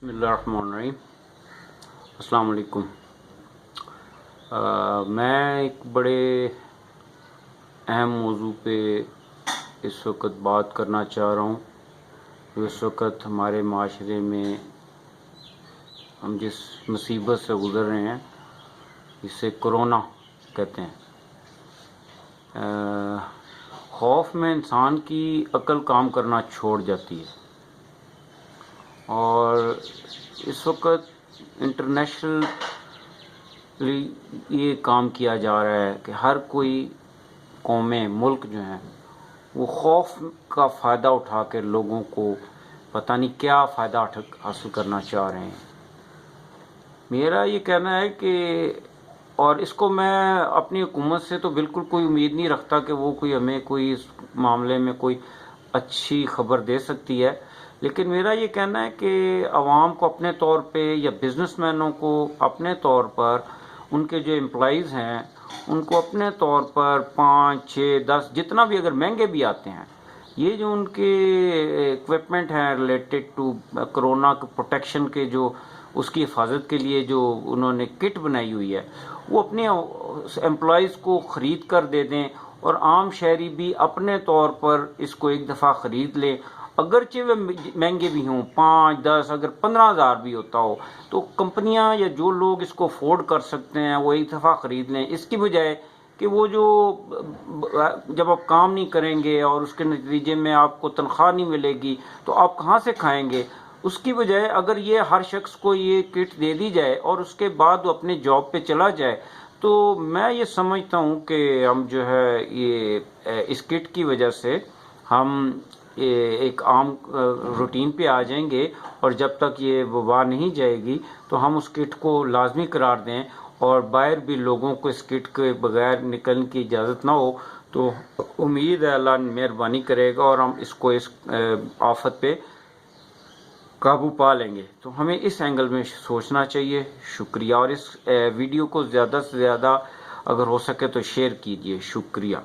بسم اللہ الرحمن الرحیم۔ السلام علیکم۔ میں ایک بڑے اہم موضوع پہ اس وقت بات کرنا چاہ رہا ہوں۔ اس وقت ہمارے معاشرے میں ہم جس مصیبت سے گزر رہے ہیں اسے کرونا کہتے ہیں۔ خوف میں انسان کی عقل کام کرنا چھوڑ جاتی ہے، اور اس وقت انٹرنیشنل یہ کام کیا جا رہا ہے کہ ہر کوئی قومیں، ملک جو ہیں وہ خوف کا فائدہ اٹھا کے لوگوں کو پتہ نہیں کیا فائدہ حاصل کرنا چاہ رہے ہیں۔ میرا یہ کہنا ہے کہ، اور اس کو میں اپنی حکومت سے تو بالکل کوئی امید نہیں رکھتا کہ وہ کوئی ہمیں کوئی اس معاملے میں کوئی اچھی خبر دے سکتی ہے، لیکن میرا یہ کہنا ہے کہ عوام کو اپنے طور پہ یا بزنس مینوں کو اپنے طور پر، ان کے جو امپلائیز ہیں ان کو اپنے طور پر 5، 6، 10 جتنا بھی اگر مہنگے بھی آتے ہیں، یہ جو ان کے ایکوپمنٹ ہیں ریلیٹڈ ٹو کرونا پروٹیکشن کے، جو اس کی حفاظت کے لیے جو انہوں نے کٹ بنائی ہوئی ہے، وہ اپنے امپلائیز کو خرید کر دے دیں، اور عام شہری بھی اپنے طور پر اس کو ایک دفعہ خرید لیں۔ اگرچہ وہ مہنگے بھی ہوں، 5، 10، اگر 15,000 بھی ہوتا ہو، تو کمپنیاں یا جو لوگ اس کو افورڈ کر سکتے ہیں وہ ایک دفعہ خرید لیں، اس کی بجائے کہ وہ جو جب آپ کام نہیں کریں گے اور اس کے نتیجے میں آپ کو تنخواہ نہیں ملے گی تو آپ کہاں سے کھائیں گے۔ اس کی بجائے اگر یہ ہر شخص کو یہ کٹ دے دی جائے اور اس کے بعد وہ اپنے جاب پہ چلا جائے، تو میں یہ سمجھتا ہوں کہ ہم جو ہے یہ اس کٹ کی وجہ سے ہم ایک عام روٹین پہ آ جائیں گے، اور جب تک یہ وبا نہیں جائے گی تو ہم اس کٹ کو لازمی قرار دیں، اور باہر بھی لوگوں کو اس کٹ کے بغیر نکلنے کی اجازت نہ ہو، تو امید ہے اللہ مہربانی کرے گا اور ہم اس کو اس آفت پہ قابو پا لیں گے۔ تو ہمیں اس اینگل میں سوچنا چاہیے۔ شکریہ، اور اس ویڈیو کو زیادہ سے زیادہ اگر ہو سکے تو شیئر کیجیے۔ شکریہ۔